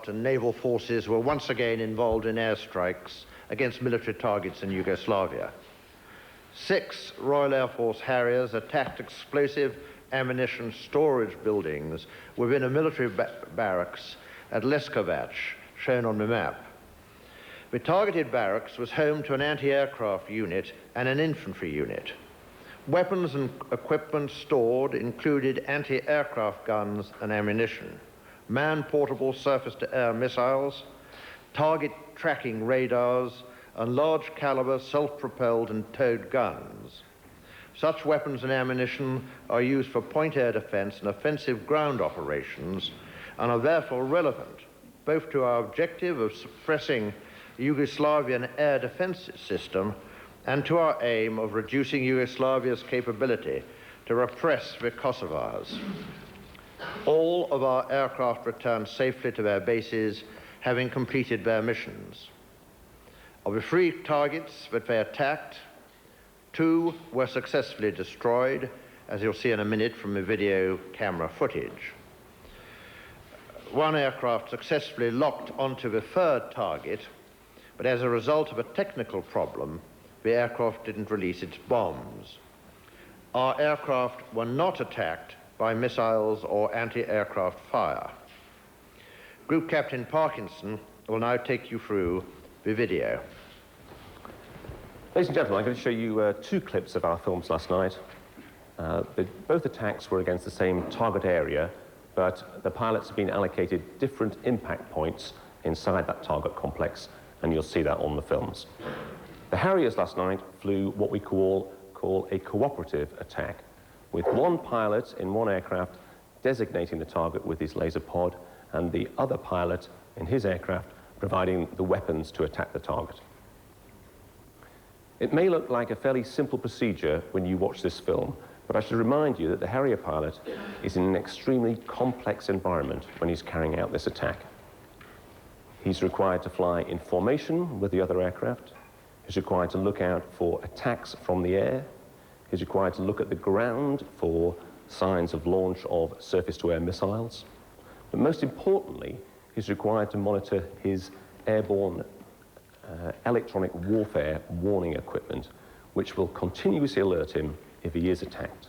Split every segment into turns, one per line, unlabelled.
aircraft and naval forces were once again involved in airstrikes against military targets in Yugoslavia. 6 Royal Air Force Harriers attacked explosive ammunition storage buildings within a military barracks at Leskovac, shown on the map. The targeted barracks was home to an anti-aircraft unit and an infantry unit. Weapons and equipment stored included anti-aircraft guns and ammunition, man-portable surface-to-air missiles, target tracking radars, and large-caliber self-propelled and towed guns. Such weapons and ammunition are used for point air defense and offensive ground operations and are therefore relevant both to our objective of suppressing the Yugoslavian air defense system and to our aim of reducing Yugoslavia's capability to repress the Kosovars. All of our aircraft returned safely to their bases, having completed their missions. Of the 3 targets that they attacked, 2 were successfully destroyed, as you'll see in a minute from the video camera footage. 1 aircraft successfully locked onto the 3rd target, but as a result of a technical problem, the aircraft didn't release its bombs. Our aircraft were not attacked by missiles or anti-aircraft fire. Group Captain Parkinson will now take you through the video.
Ladies and gentlemen, I'm going to show you 2 clips of our films last night. Both attacks were against the same target area, but the pilots have been allocated different impact points inside that target complex, and you'll see that on the films. The Harriers last night flew what we call a cooperative attack, with 1 pilot in 1 aircraft designating the target with his laser pod, and the other pilot in his aircraft providing the weapons to attack the target. It may look like a fairly simple procedure when you watch this film, but I should remind you that the Harrier pilot is in an extremely complex environment when he's carrying out this attack. He's required to fly in formation with the other aircraft. He's required to look out for attacks from the air. He's required to look at the ground for signs of launch of surface-to-air missiles. But most importantly, he's required to monitor his airborne electronic warfare warning equipment, which will continuously alert him if he is attacked.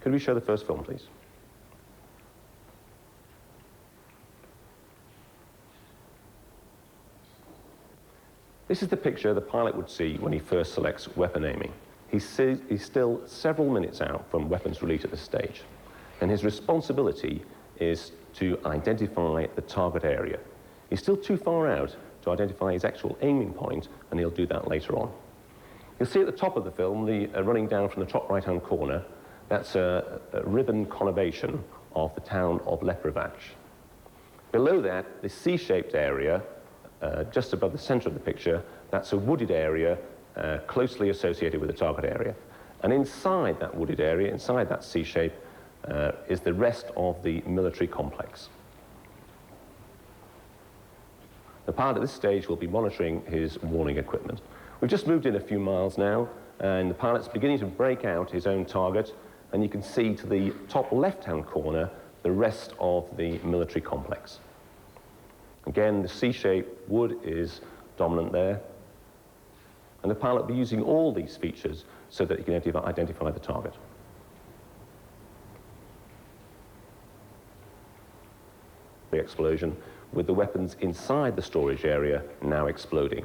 Could we show the first film, please? This is the picture the pilot would see when he first selects weapon aiming. He's still several minutes out from weapons release at this stage, and his responsibility is to identify the target area. He's still too far out to identify his actual aiming point, and he'll do that later on. You'll see at the top of the film, running down from the top right-hand corner, that's a ribbon conurbation of the town of Leprovac. Below that, the C-shaped area, just above the center of the picture, that's a wooded area closely associated with the target area. And inside that wooded area, inside that C-shape, is the rest of the military complex. The pilot at this stage will be monitoring his warning equipment. We've just moved in a few miles now, and the pilot's beginning to break out his own target, and you can see to the top left-hand corner the rest of the military complex. Again, the C-shaped wood is dominant there, and the pilot will be using all these features so that he can identify the target. The explosion, with the weapons inside the storage area now exploding.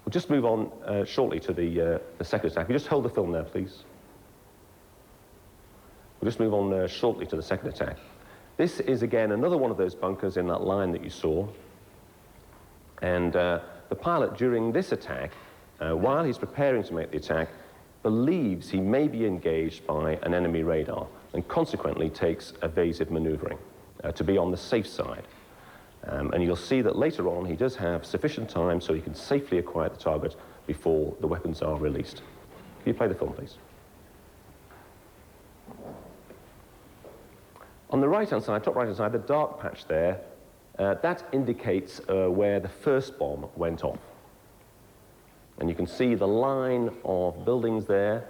We'll just move on shortly to the second attack. If you just hold the film there, please. We'll just move on shortly to the second attack. This is, again, another one of those bunkers in that line that you saw. And the pilot, during this attack, while he's preparing to make the attack, believes he may be engaged by an enemy radar and consequently takes evasive maneuvering to be on the safe side. And you'll see that later on he does have sufficient time so he can safely acquire the target before the weapons are released. Can you play the film, please? On the right-hand side, top right-hand side, the dark patch there, that indicates where the first bomb went off. And you can see the line of buildings there,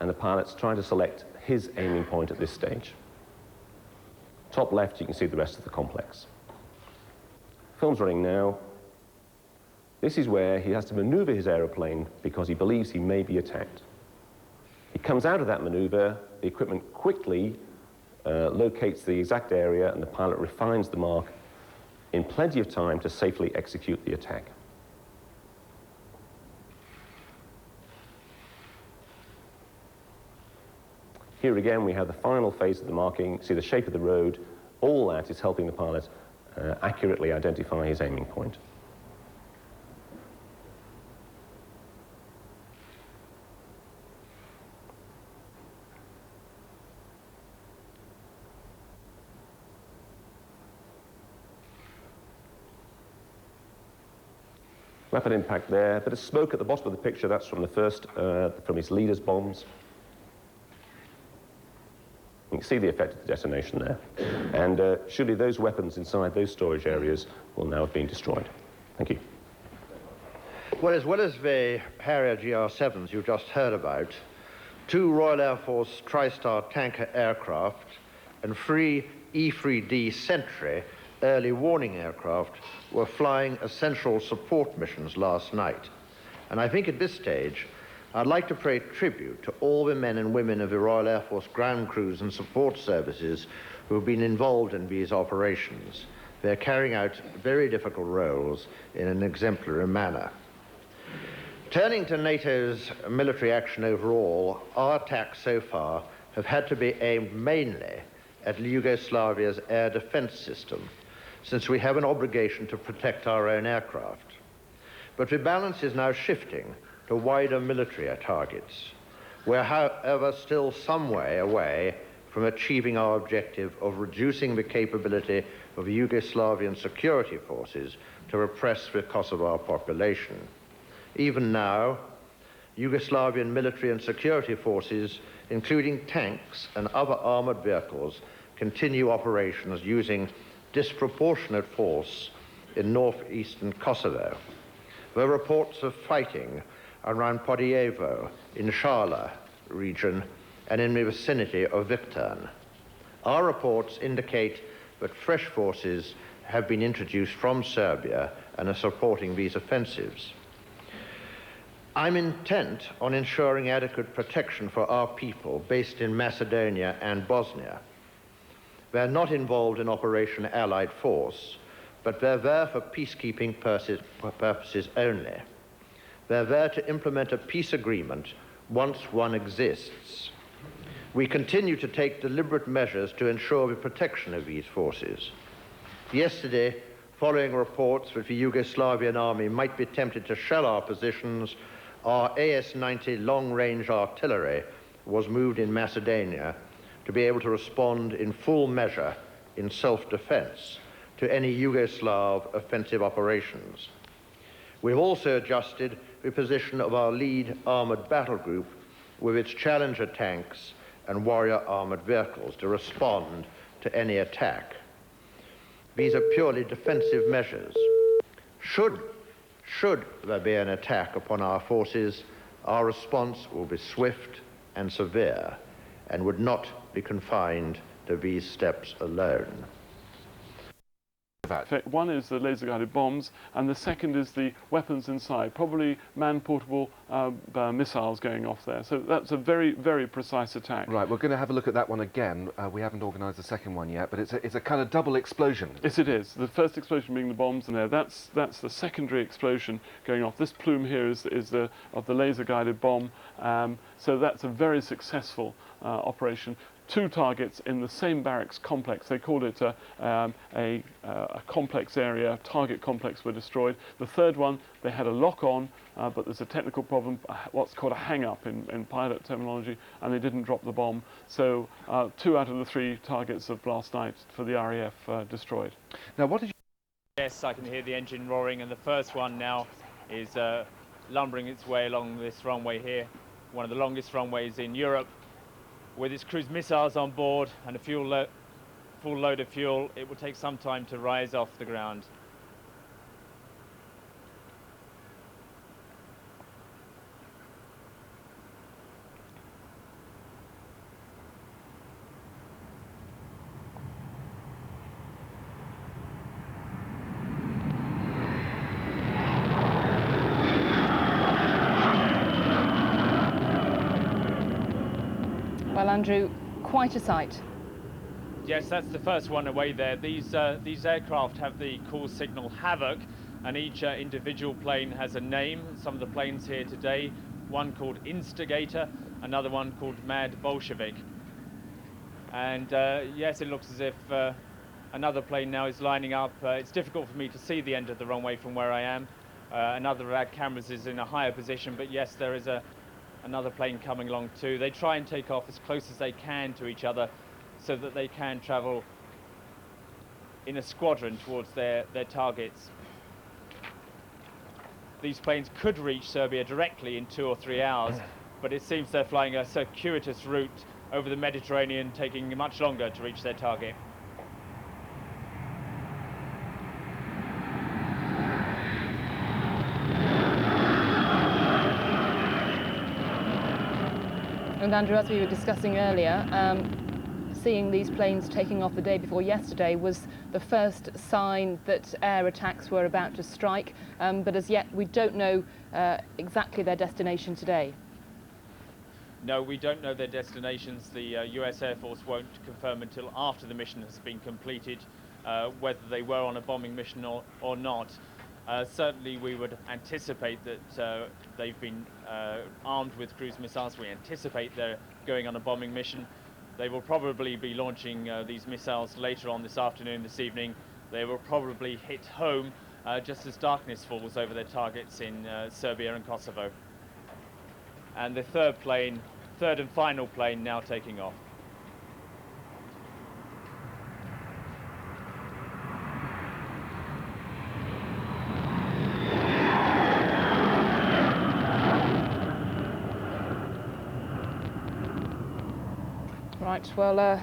and the pilot's trying to select his aiming point at this stage. Top left, you can see the rest of the complex. Film's running now. This is where he has to maneuver his aeroplane because he believes he may be attacked. He comes out of that maneuver, the equipment quickly locates the exact area, and the pilot refines the mark in plenty of time to safely execute the attack. Here again, we have the final phase of the marking. See the shape of the road. All that is helping the pilot accurately identify his aiming point. Rapid impact there. A bit of smoke at the bottom of the picture. That's from the first, from his leader's bombs. You can see the effect of the detonation there. And surely those weapons inside those storage areas will now have been destroyed. Thank you.
Well, as well as the Harrier GR7s you just heard about, 2 Royal Air Force TriStar tanker aircraft and 3 E-3D Sentry early warning aircraft were flying essential support missions last night. And I think at this stage, I'd like to pay tribute to all the men and women of the Royal Air Force ground crews and support services who have been involved in these operations. They're carrying out very difficult roles in an exemplary manner. Turning to NATO's military action overall, our attacks so far have had to be aimed mainly at Yugoslavia's air defense system, since we have an obligation to protect our own aircraft. But the balance is now shifting to wider military targets. We're, however, still some way away from achieving our objective of reducing the capability of the Yugoslavian security forces to repress the Kosovo population. Even now, Yugoslavian military and security forces, including tanks and other armored vehicles, continue operations using disproportionate force in northeastern Kosovo. There are reports of fighting around Podijevo in Shala region and in the vicinity of Viktan. Our reports indicate that fresh forces have been introduced from Serbia and are supporting these offensives. I'm intent on ensuring adequate protection for our people based in Macedonia and Bosnia. They're not involved in Operation Allied Force, but they're there for peacekeeping purposes only. They're there to implement a peace agreement once one exists. We continue to take deliberate measures to ensure the protection of these forces. Yesterday, following reports that the Yugoslavian army might be tempted to shell our positions, our AS-90 long-range artillery was moved in Macedonia to be able to respond in full measure in self-defense to any Yugoslav offensive operations. We've also adjusted the position of our lead armored battle group with its Challenger tanks and Warrior armored vehicles to respond to any attack. These are purely defensive measures. Should there be an attack upon our forces, our response will be swift and severe and would not be confined to these steps alone.
One is the laser-guided bombs, and the second is the weapons inside, probably man-portable missiles going off there. So that's a very, very precise attack.
Right, we're going to have a look at that one again. We haven't organised the second one yet, but it's a kind of double explosion.
Yes, it is. The first explosion being the bombs, and that's the secondary explosion going off. This plume here is of the laser-guided bomb. So that's a very successful operation. 2 targets in the same barracks complex. They called it a complex area, target complex were destroyed. The third one, they had a lock on, but there's a technical problem, what's called a hang-up in pilot terminology, and they didn't drop the bomb. So 2 out of the 3 targets of last night for the RAF destroyed.
Now, what did you...
Yes, I can hear the engine roaring, and the first one now is lumbering its way along this runway here, one of the longest runways in Europe. With its cruise missiles on board and a full load of fuel, it will take some time to rise off the ground.
Well, Andrew, quite a sight.
Yes, that's the first one away there. These aircraft have the call signal Havoc, and each individual plane has a name. Some of the planes here today, one called Instigator, another one called Mad Bolshevik. And yes, it looks as if another plane now is lining up. It's difficult for me to see the end of the runway from where I am. Another of our cameras is in a higher position, but yes, there is another plane coming along too. They try and take off as close as they can to each other so that they can travel in a squadron towards their targets. These planes could reach Serbia directly in 2 or 3 hours, but it seems they're flying a circuitous route over the Mediterranean, taking much longer to reach their target.
And Andrew, as we were discussing earlier, seeing these planes taking off the day before yesterday was the first sign that air attacks were about to strike, but as yet we don't know exactly their destination today.
No, we don't know their destinations. The US Air Force won't confirm until after the mission has been completed whether they were on a bombing mission or not. Certainly we would anticipate that they've been armed with cruise missiles. We anticipate they're going on a bombing mission. They will probably be launching these missiles later on this afternoon, this evening. They will probably hit home just as darkness falls over their targets in Serbia and Kosovo. And the third and final plane now taking off.
Right, well,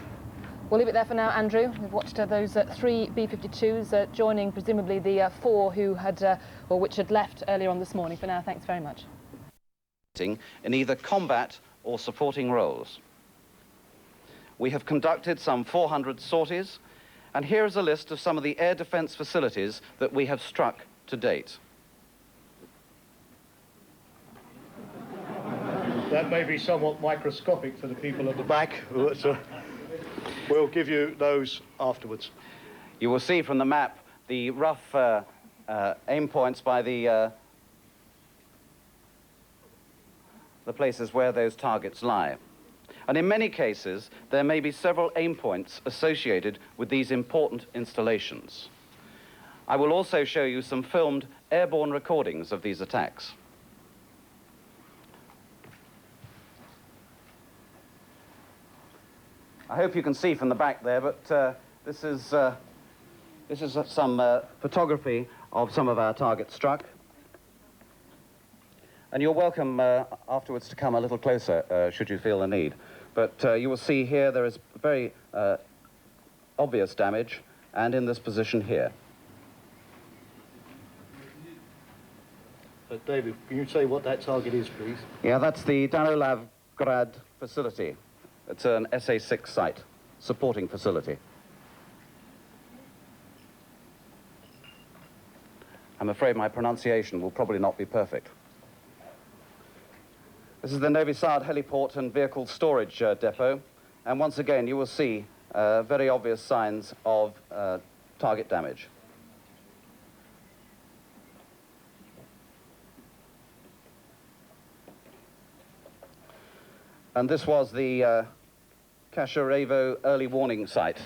we'll leave it there for now, Andrew. We've watched those 3 B-52s joining presumably the 4 who had, or which had left earlier on this morning. For now, thanks very much.
In either combat or supporting roles. We have conducted some 400 sorties, and here is a list of some of the air defense facilities that we have struck to date.
That may be somewhat microscopic for the people at the back. We'll give you those afterwards.
You will see from the map the rough aim points by the places where those targets lie. And in many cases, there may be several aim points associated with these important installations. I will also show you some filmed airborne recordings of these attacks. I hope you can see from the back there, but this is some photography of some of our targets struck. And you're welcome afterwards to come a little closer, should you feel the need. But you will see here there is very obvious damage, and in this position here.
David, can you say what that target is, please?
Yeah, that's the Danilovgrad facility. It's an SA-6 site, supporting facility. I'm afraid my pronunciation will probably not be perfect. This is the Novi Sad heliport and vehicle storage depot, and once again you will see very obvious signs of target damage. And this was the Kasharevo early warning site.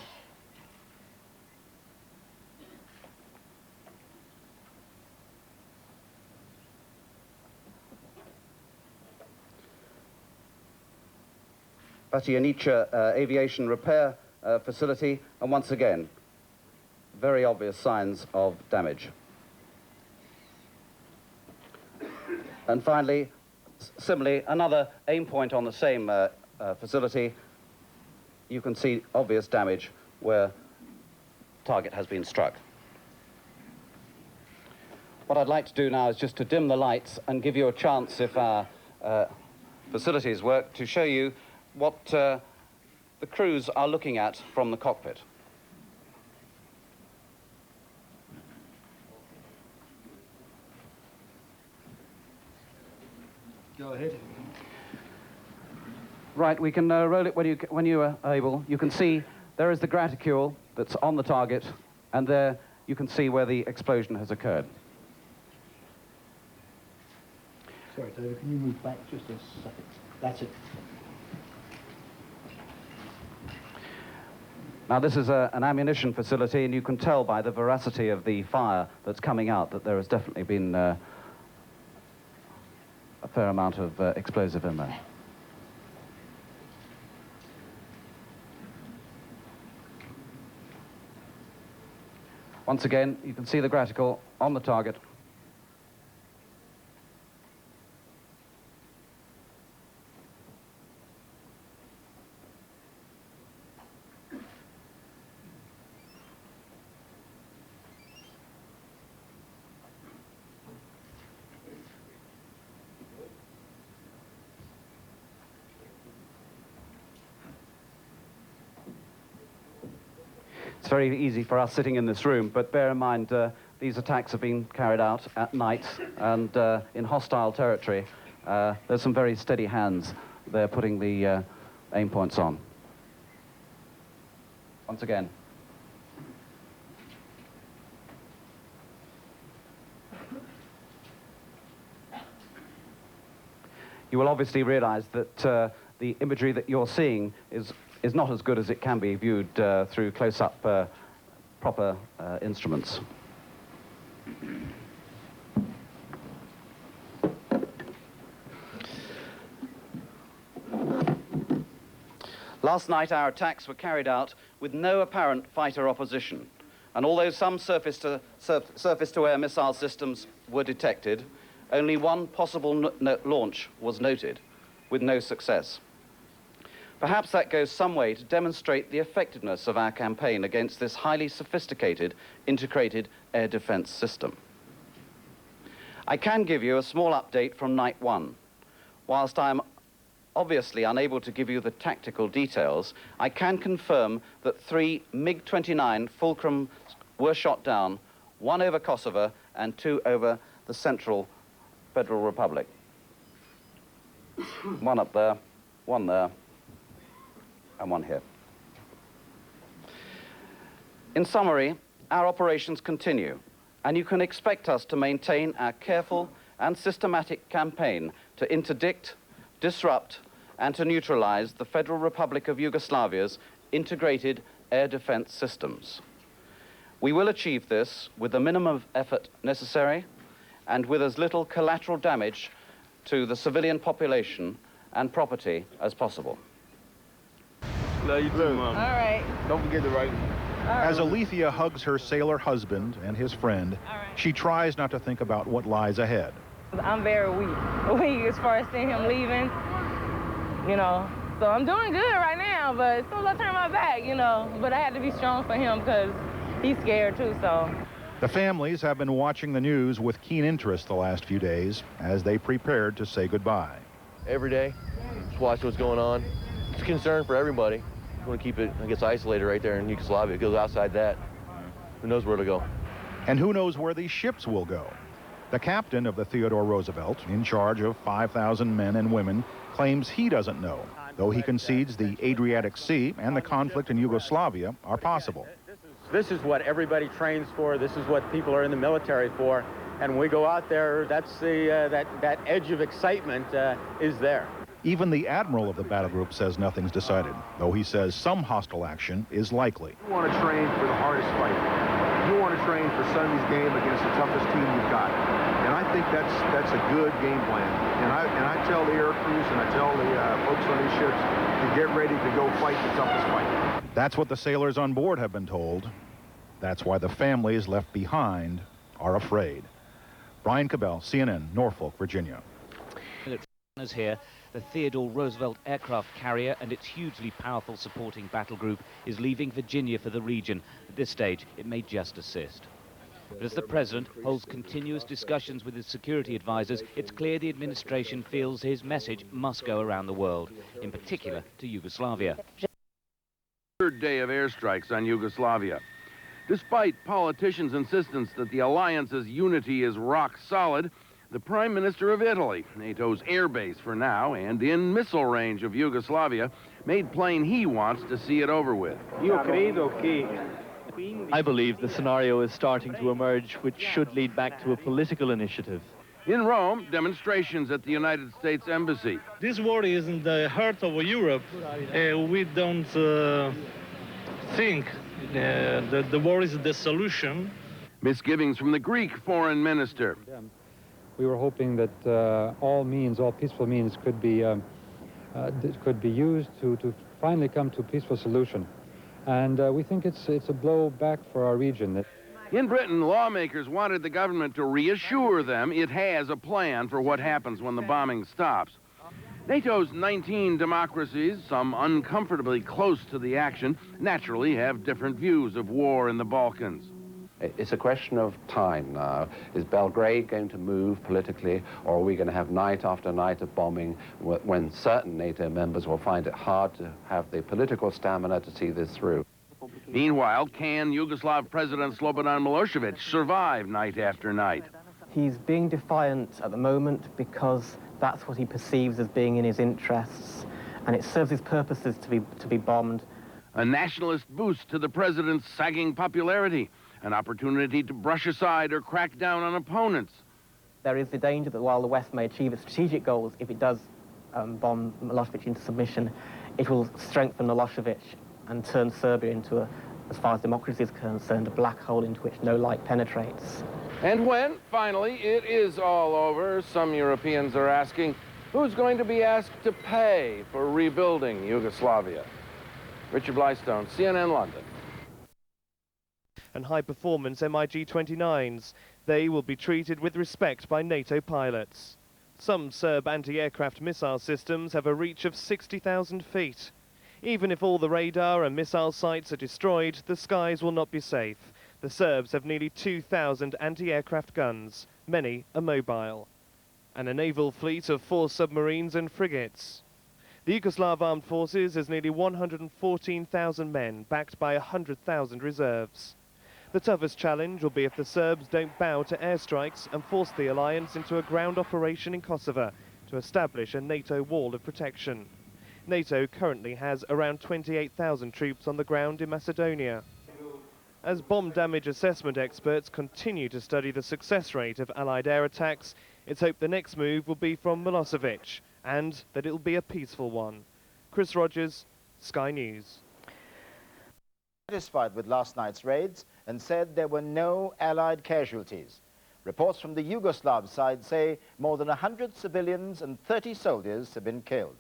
Batianica aviation repair facility, and once again, very obvious signs of damage. And finally, similarly, another aim point on the same facility. You can see obvious damage where target has been struck. What I'd like to do now is just to dim the lights and give you a chance, if our facilities work, to show you what the crews are looking at from the cockpit.
Go ahead.
Right, we can roll it when you are able. You can see there is the graticule that's on the target, and there you can see where the explosion has occurred.
Sorry, David, can you move back just a second? That's it.
Now, this is an ammunition facility, and you can tell by the veracity of the fire that's coming out that there has definitely been a fair amount of explosive in there. Once again, you can see the graticle on the target. It's very easy for us sitting in this room, but bear in mind these attacks have been carried out at night and in hostile territory. There's some very steady hands there putting the aim points on. Once again. You will obviously realize that the imagery that you're seeing is not as good as it can be viewed through close-up proper instruments. Last night our attacks were carried out with no apparent fighter opposition, and although some surface-to-air missile systems were detected, only one possible launch was noted, with no success. Perhaps that goes some way to demonstrate the effectiveness of our campaign against this highly sophisticated, integrated air defense system. I can give you a small update from night one. Whilst I'm obviously unable to give you the tactical details, I can confirm that 3 MiG-29 Fulcrums were shot down, 1 over Kosovo and 2 over the Central Federal Republic. 1 up there, 1 there, and 1 here. In summary, our operations continue, and you can expect us to maintain our careful and systematic campaign to interdict, disrupt, and to neutralize the Federal Republic of Yugoslavia's integrated air defense systems. We will achieve this with the minimum of effort necessary and with as little collateral damage to the civilian population and property as possible.
Love you too, Mom.
All right.
Don't forget to write.
As
Alethea hugs her sailor husband and his friend, she tries not to think about what lies ahead.
I'm very weak as far as seeing him leaving, you know. So I'm doing good right now, but as soon as I turn my back, you know, but I had to be strong for him because he's scared too, so.
The families have been watching the news with keen interest the last few days as they prepared to say goodbye.
Every day, just watch what's going on. It's a concern for everybody. We want to keep it, I guess, isolated right there in Yugoslavia. It goes outside that. Who knows where to go?
And who knows where these ships will go? The captain of the Theodore Roosevelt, in charge of 5,000 men and women, claims he doesn't know, though he concedes the Adriatic Sea and the conflict in Yugoslavia are possible.
This is what everybody trains for. This is what people are in the military for. And when we go out there, that's that edge of excitement is there.
Even the admiral of the battle group says nothing's decided, though he says some hostile action is likely.
You want to train for the hardest fight. You want to train for Sunday's game against the toughest team you've got. And I think that's a good game plan. And I tell the air crews and I tell the folks on these ships to get ready to go fight the toughest fight.
That's what the sailors on board have been told. That's why the families left behind are afraid. Brian Cabell, CNN, Norfolk, Virginia.
Here, the Theodore Roosevelt aircraft carrier and its hugely powerful supporting battle group is leaving Virginia for the region. At this stage, it may just assist. But as the president holds continuous discussions with his security advisors, it's clear the administration feels his message must go around the world, in particular to Yugoslavia.
Third day of airstrikes on Yugoslavia. Despite politicians' insistence that the alliance's unity is rock solid, the Prime Minister of Italy, NATO's air base for now and in missile range of Yugoslavia, made plain he wants to see it over with.
I believe the scenario is starting to emerge, which should lead back to a political initiative.
In Rome, demonstrations at the United States Embassy.
This war is in the heart of Europe. We don't think that the war is the solution.
Misgivings from the Greek foreign minister.
We were hoping that all peaceful means could be used to finally come to a peaceful solution. And we think it's a blow back for our region.
In Britain, lawmakers wanted the government to reassure them it has a plan for what happens when the bombing stops. NATO's 19 democracies, some uncomfortably close to the action, naturally have different views of war in the Balkans.
It's a question of time now. Is Belgrade going to move politically, or are we going to have night after night of bombing when certain NATO members will find it hard to have the political stamina to see this through?
Meanwhile, can Yugoslav President Slobodan Milosevic survive night after night?
He's being defiant at the moment because that's what he perceives as being in his interests, and it serves his purposes to be bombed.
A nationalist boost to the president's sagging popularity. An opportunity to brush aside or crack down on opponents.
There is the danger that while the West may achieve its strategic goals, if it does bomb Milosevic into submission, it will strengthen Milosevic and turn Serbia into, as far as democracy is concerned, a black hole into which no light penetrates.
And when, finally, it is all over, some Europeans are asking, who's going to be asked to pay for rebuilding Yugoslavia? Richard Blystone, CNN London.
And high-performance MiG-29s. They will be treated with respect by NATO pilots. Some Serb anti-aircraft missile systems have a reach of 60,000 feet. Even if all the radar and missile sites are destroyed, the skies will not be safe. The Serbs have nearly 2,000 anti-aircraft guns. Many are mobile. And a naval fleet of 4 submarines and frigates. The Yugoslav Armed Forces has nearly 114,000 men, backed by 100,000 reserves. The toughest challenge will be if the Serbs don't bow to airstrikes and force the alliance into a ground operation in Kosovo to establish a NATO wall of protection. NATO currently has around 28,000 troops on the ground in Macedonia. As bomb damage assessment experts continue to study the success rate of Allied air attacks, it's hoped the next move will be from Milosevic and that it will be a peaceful one. Chris Rogers, Sky News.
Satisfied with last night's raids and said there were no Allied casualties. Reports from the Yugoslav side say more than 100 civilians and 30 soldiers have been killed.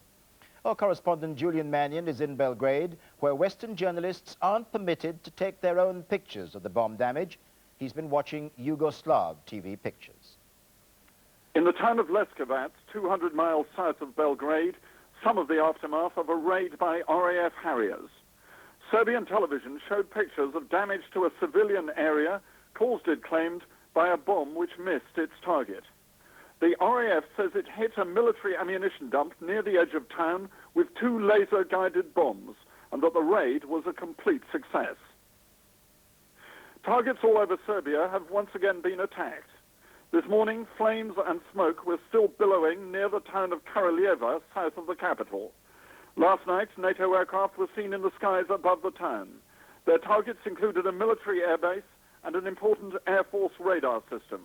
Our correspondent Julian Mannion is in Belgrade, where Western journalists aren't permitted to take their own pictures of the bomb damage. He's been watching Yugoslav TV pictures.
In the town of Leskovac, 200 miles south of Belgrade, some of the aftermath of a raid by RAF Harriers. Serbian television showed pictures of damage to a civilian area caused, it claimed, by a bomb which missed its target. The RAF says it hit a military ammunition dump near the edge of town with 2 laser-guided bombs, and that the raid was a complete success. Targets all over Serbia have once again been attacked. This morning, flames and smoke were still billowing near the town of Karaljeva, south of the capital. Last night, NATO aircraft were seen in the skies above the town. Their targets included a military airbase and an important Air Force radar system.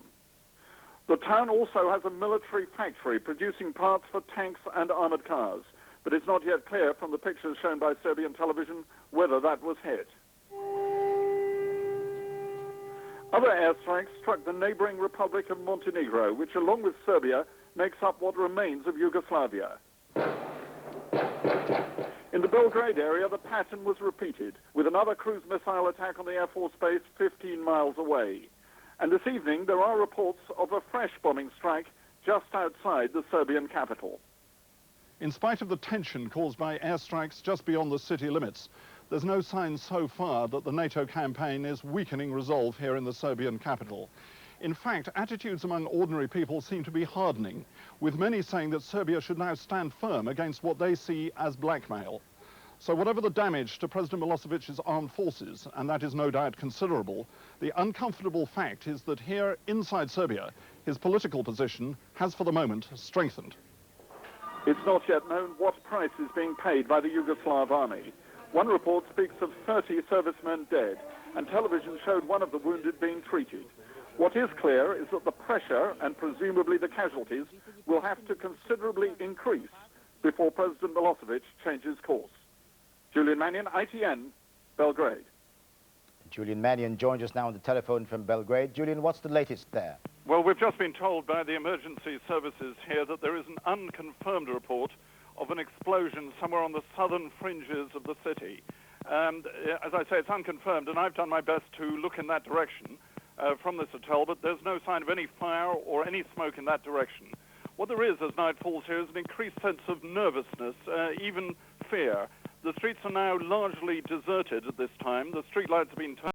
The town also has a military factory producing parts for tanks and armored cars, but it's not yet clear from the pictures shown by Serbian television whether that was hit. Other airstrikes struck the neighboring Republic of Montenegro, which along with Serbia makes up what remains of Yugoslavia. In the Belgrade area, the pattern was repeated, with another cruise missile attack on the Air Force base 15 miles away. And this evening, there are reports of a fresh bombing strike just outside the Serbian capital.
In spite of the tension caused by airstrikes just beyond the city limits, there's no sign so far that the NATO campaign is weakening resolve here in the Serbian capital. In fact, attitudes among ordinary people seem to be hardening, with many saying that Serbia should now stand firm against what they see as blackmail. So whatever the damage to President Milosevic's armed forces, and that is no doubt considerable, the uncomfortable fact is that here inside Serbia, his political position has for the moment strengthened.
It's not yet known what price is being paid by the Yugoslav army. One report speaks of 30 servicemen dead, and television showed one of the wounded being treated. What is clear is that the pressure, and presumably the casualties, will have to considerably increase before President Milosevic changes course. Julian Mannion, ITN, Belgrade.
Julian Mannion joins us now on the telephone from Belgrade. Julian, what's the latest there?
Well, we've just been told by the emergency services here that there is an unconfirmed report of an explosion somewhere on the southern fringes of the city. And as I say, it's unconfirmed, and I've done my best to look in that direction from this hotel, but there's no sign of any fire or any smoke in that direction. What there is as night falls here is an increased sense of nervousness, even fear. The streets are now largely deserted at this time. The street lights have been turned